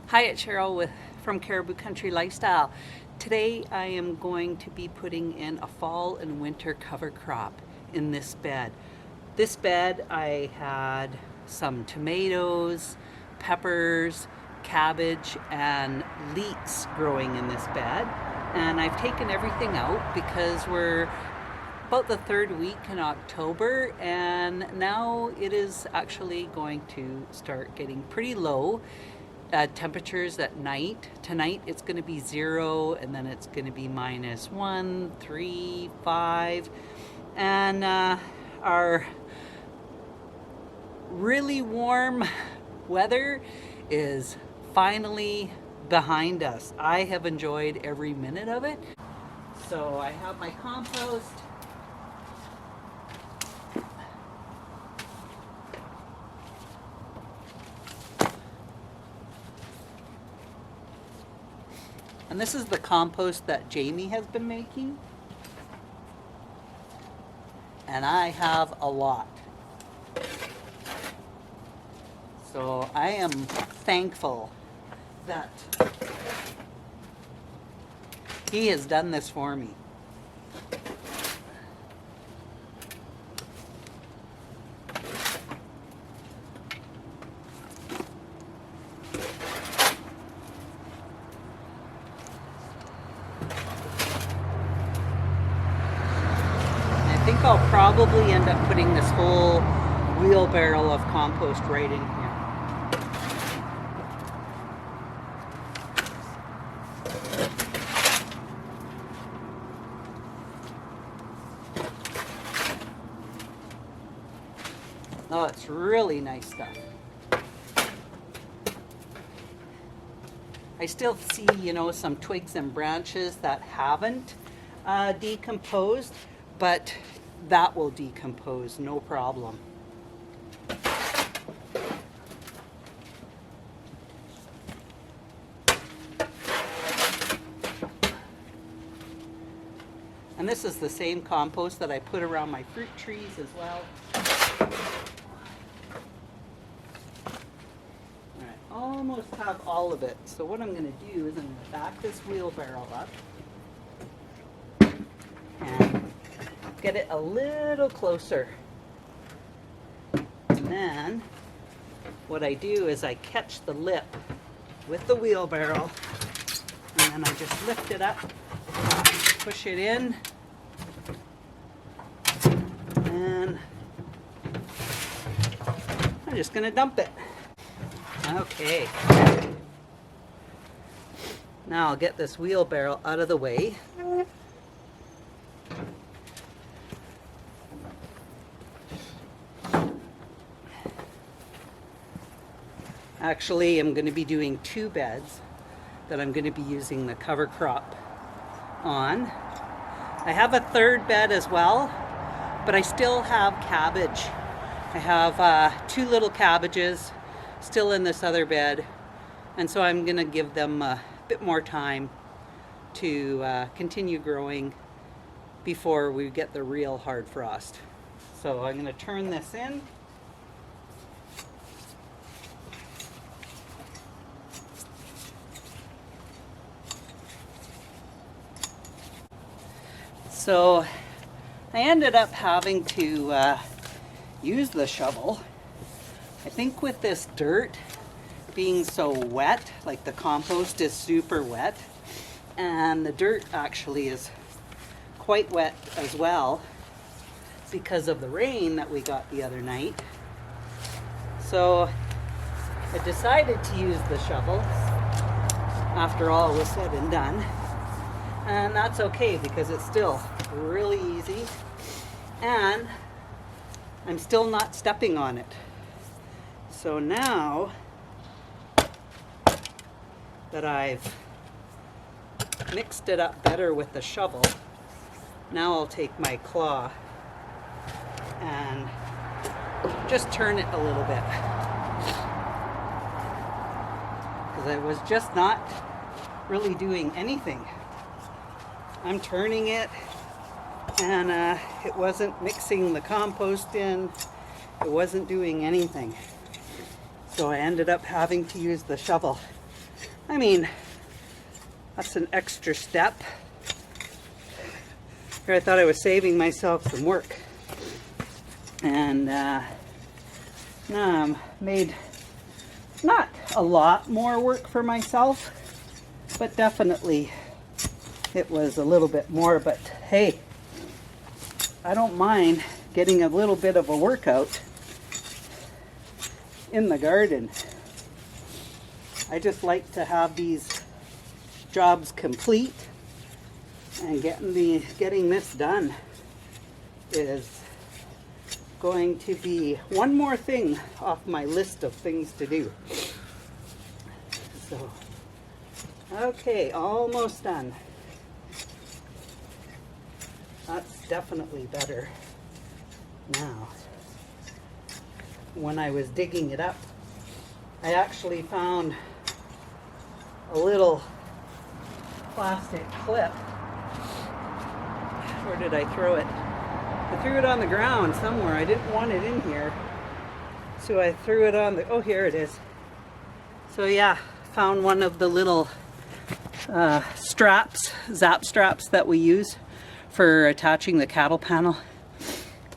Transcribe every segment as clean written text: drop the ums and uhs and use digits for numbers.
Hi, it's Cheryl from Caribou Country Lifestyle. Today I am going to be putting in a fall and winter cover crop in this bed. This bed I had some tomatoes, peppers, cabbage, and leeks growing in this bed. And I've taken everything out because we're about the third week in October, and now it is actually going to start getting pretty low. Temperatures at night. Tonight it's going to be 0, and then it's going to be -1, 3, 5. And our really warm weather is finally behind us. I have enjoyed every minute of it. So I have my compost. And this is the compost that Jamie has been making. And I have a lot. So I am thankful that he has done this for me. I think I'll probably end up putting this whole wheelbarrow of compost right in here. Oh, it's really nice stuff. I still see, some twigs and branches that haven't decomposed, but that will decompose, no problem. And this is the same compost that I put around my fruit trees as well. Alright, almost have all of it. So what I'm going to do is I'm going to back this wheelbarrow up and get it a little closer. And then what I do is I catch the lip with the wheelbarrow, and then I just lift it up, push it in, and I'm just going to dump it. Okay. Now I'll get this wheelbarrow out of the way. Actually, I'm going to be doing 2 beds that I'm going to be using the cover crop on. I have a 3rd bed as well, but I still have cabbage. I have 2 little cabbages still in this other bed, and so I'm going to give them a bit more time to continue growing before we get the real hard frost. So I'm going to turn this in. So I ended up having to use the shovel. I think with this dirt being so wet, like the compost is super wet, and the dirt actually is quite wet as well because of the rain that we got the other night. So I decided to use the shovel after all was said and done. And that's okay because it's still really easy, and I'm still not stepping on it. So now that I've mixed it up better with the shovel, now I'll take my claw and just turn it a little bit, because I was just not really doing anything. I'm turning it, and it wasn't mixing the compost in. It wasn't doing anything. So I ended up having to use the shovel. I mean, that's an extra step. Here I thought I was saving myself some work. And now I'm made not a lot more work for myself, but definitely it was a little bit more. But hey, I don't mind getting a little bit of a workout in the garden. I just like to have these jobs complete, and getting this done is going to be one more thing off my list of things to do. So, okay, almost done. That's definitely better now. When I was digging it up, I actually found a little plastic clip. Where did I throw it? I threw it on the ground somewhere. I didn't want it in here, so I threw it on the, oh, here it is. So yeah, found one of the little straps, zap straps that we use for attaching the cattle panel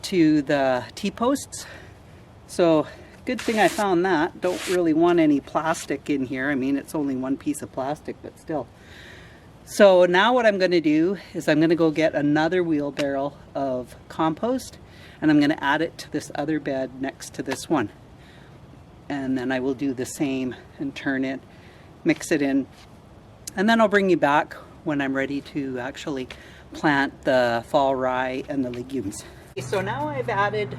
to the T-posts. So good thing I found that. Don't really want any plastic in here. I mean, it's only one piece of plastic, but still. So now what I'm going to do is I'm going to go get another wheelbarrow of compost, and I'm going to add it to this other bed next to this one. And then I will do the same and turn it, mix it in, and then I'll bring you back when I'm ready to actually plant the fall rye and the legumes. So now I've added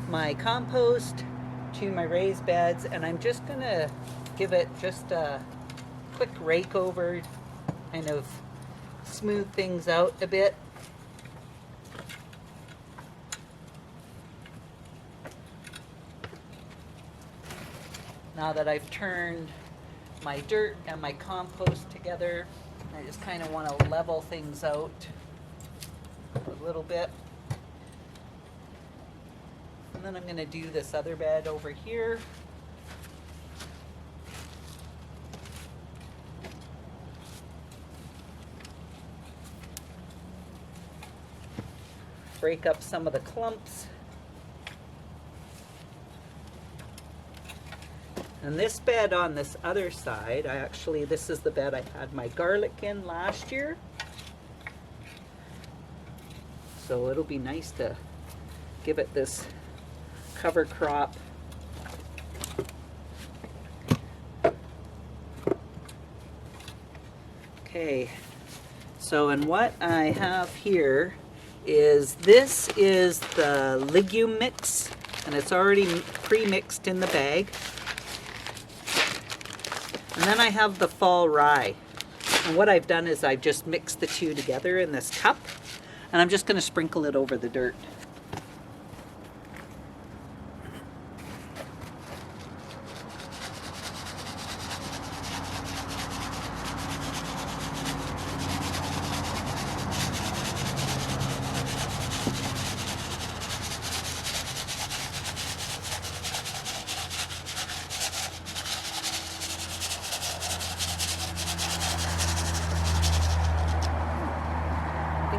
my compost to my raised beds, and I'm just going to give it just a quick rake over, kind of smooth things out a bit. Now that I've turned my dirt and my compost together, I just kind of want to level things out a little bit. And then I'm going to do this other bed over here. Break up some of the clumps. And this bed on this other side, this is the bed I had my garlic in last year. So it'll be nice to give it this cover crop. Okay, so and what I have here is, this is the legume mix, and it's already pre-mixed in the bag. And then I have the fall rye. And what I've done is I've just mixed the two together in this cup, and I'm just going to sprinkle it over the dirt.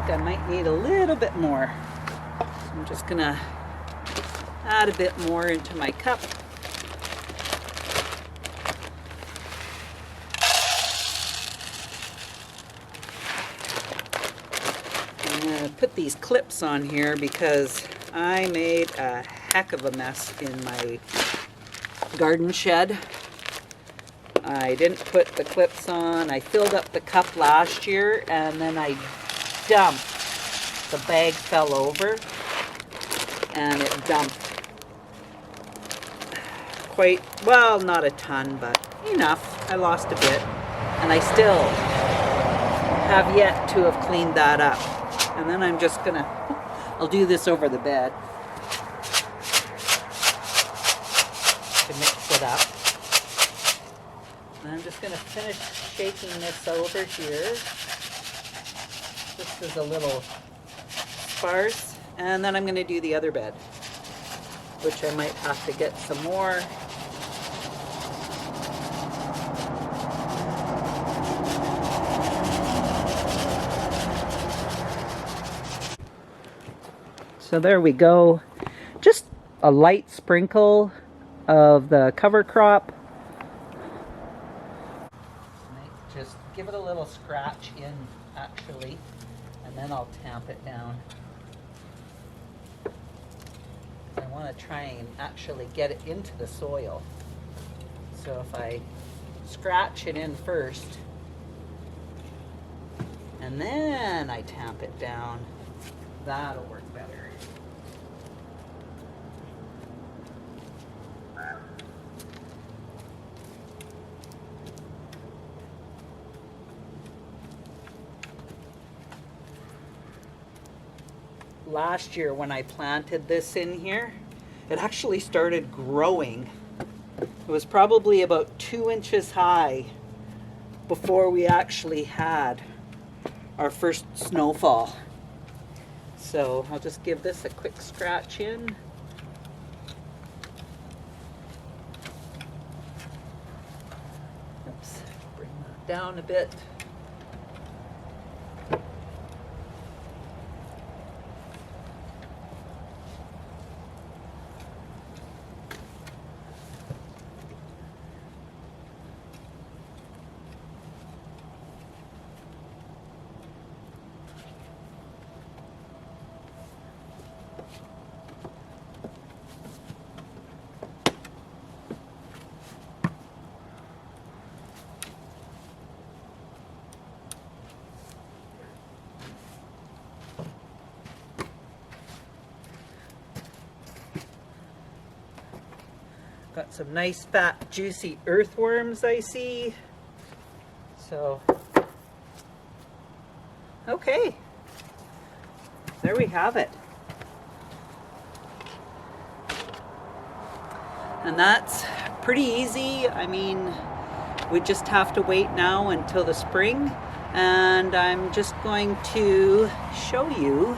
I might need a little bit more. So I'm just gonna add a bit more into my cup. I'm gonna put these clips on here because I made a heck of a mess in my garden shed. I didn't put the clips on. I filled up the cup last year, and then I dumped. The bag fell over and it dumped quite, well, not a ton, but enough. I lost a bit, and I still have yet to have cleaned that up. And then I'm just gonna, I'll do this over the bed to mix it up. And I'm just gonna finish shaking this over here. This is a little sparse, and then I'm going to do the other bed, which I might have to get some more. So there we go. Just a light sprinkle of the cover crop. Just give it a little scratch in actually, and then I'll tamp it down. I want to try and actually get it into the soil. So if I scratch it in first, and then I tamp it down, that'll work better. Last year when I planted this in here, it actually started growing. It was probably about 2 inches high before we actually had our first snowfall. So I'll just give this a quick scratch in. Oops, bring that down a bit. Got some nice fat juicy earthworms I see. So, okay, there we have it. And that's pretty easy. I mean, we just have to wait now until the spring, and I'm just going to show you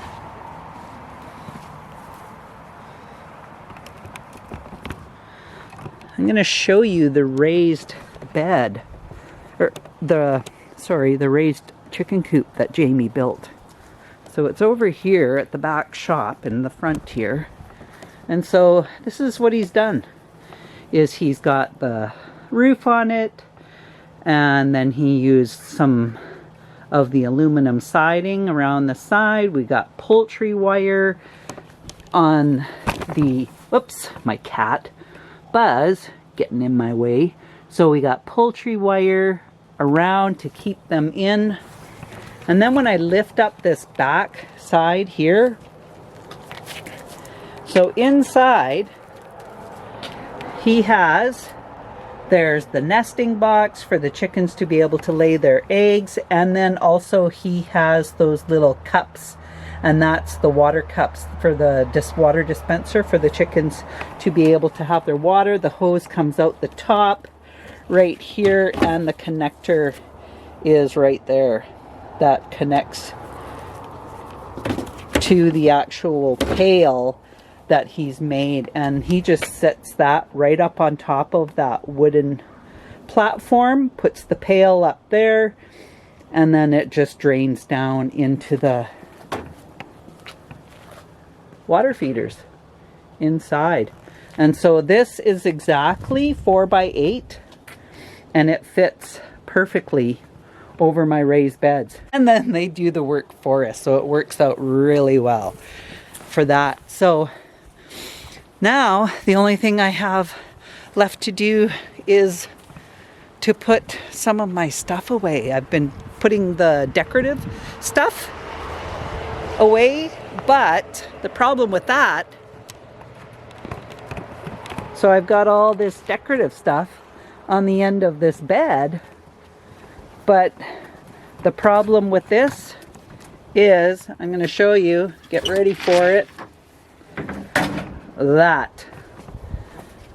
the raised bed, or the raised chicken coop that Jamie built. So it's over here at the back shop in the front here. And so this is what he's done, is he's got the roof on it, and then he used some of the aluminum siding around the side. We got poultry wire on the, whoops, my cat Buzz getting in my way. So we got poultry wire around to keep them in. And then when I lift up this back side here, so inside there's the nesting box for the chickens to be able to lay their eggs, and then also he has those little cups, and that's the water cups for the water dispenser for the chickens to be able to have their water. The hose comes out the top right here, and the connector is right there that connects to the actual pail that he's made, and he just sets that right up on top of that wooden platform, puts the pail up there, and then it just drains down into the water feeders inside. And so this is exactly 4x8, and it fits perfectly over my raised beds. And then they do the work for us, so it works out really well for that. So now the only thing I have left to do is to put some of my stuff away. I've been putting the decorative stuff away, but the problem with that, so I've got all this decorative stuff on the end of this bed, but the problem with this is, I'm going to show you, get ready for it, that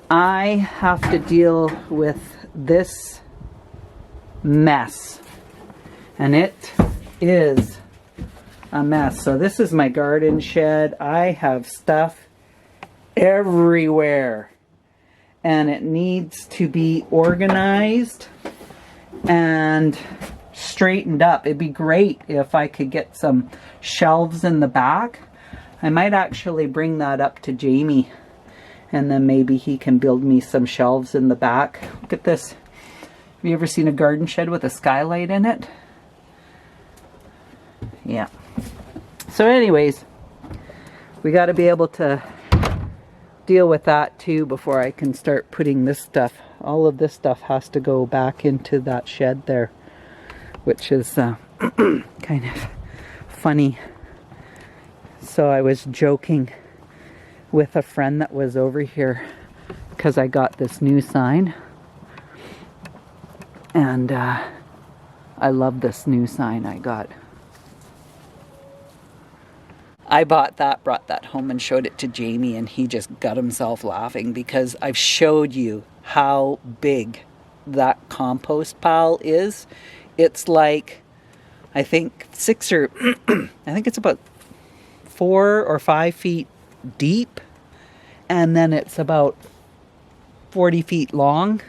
I have to deal with this mess, and it is a mess. So this is my garden shed. I have stuff everywhere, and it needs to be organized and straightened up. It'd be great if I could get some shelves in the back, I might actually bring that up to Jamie, and then maybe he can build me some shelves in the back. Look at this. Have you ever seen a garden shed with a skylight in it? Yeah. So anyways, we got to be able to deal with that too before I can start putting this stuff. All of this stuff has to go back into that shed there, which is kind of funny. So I was joking with a friend that was over here because I got this new sign, and I love this new sign I got. I brought that home and showed it to Jamie, and he just got himself laughing because I've showed you how big that compost pile is. It's like, I think I think it's about 4 or 5 feet deep, and then it's about 40 feet long.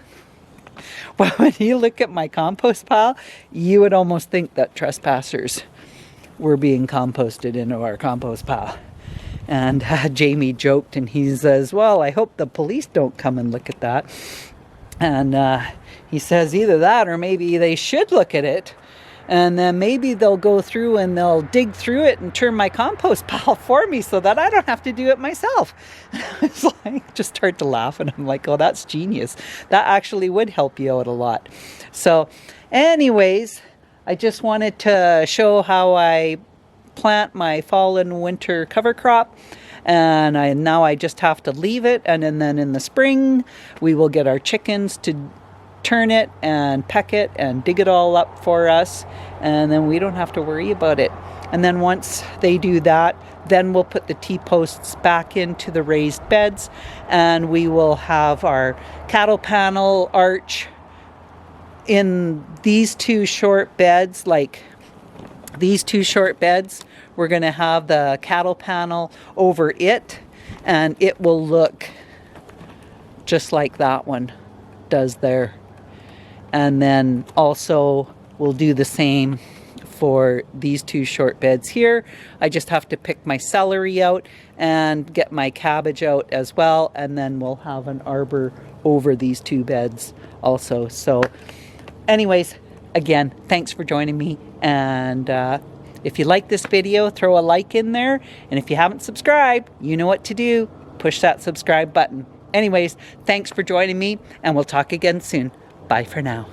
Well, when you look at my compost pile, you would almost think that trespassers were being composted into our compost pile. And Jamie joked, and he says, well, I hope the police don't come and look at that. And he says either that or maybe they should look at it, and then maybe they'll go through and they'll dig through it and turn my compost pile for me so that I don't have to do it myself. It's like, just start to laugh, and I'm like, oh, that's genius. That actually would help you out a lot. So anyways, I just wanted to show how I plant my fall and winter cover crop, and now I just have to leave it, and then in the spring we will get our chickens to turn it and peck it and dig it all up for us, and then we don't have to worry about it. And then once they do that, then we'll put the T-posts back into the raised beds, and we will have our cattle panel arch in these two short beds. Like these two short beds, we're going to have the cattle panel over it, and it will look just like that one does there. And then also we'll do the same for these two short beds here. I just have to pick my celery out and get my cabbage out as well, and then we'll have an arbor over these two beds also. So anyways, again, thanks for joining me, and if you like this video, throw a like in there, and if you haven't subscribed, you know what to do. Push that subscribe button. Anyways, thanks for joining me, and we'll talk again soon. Bye for now.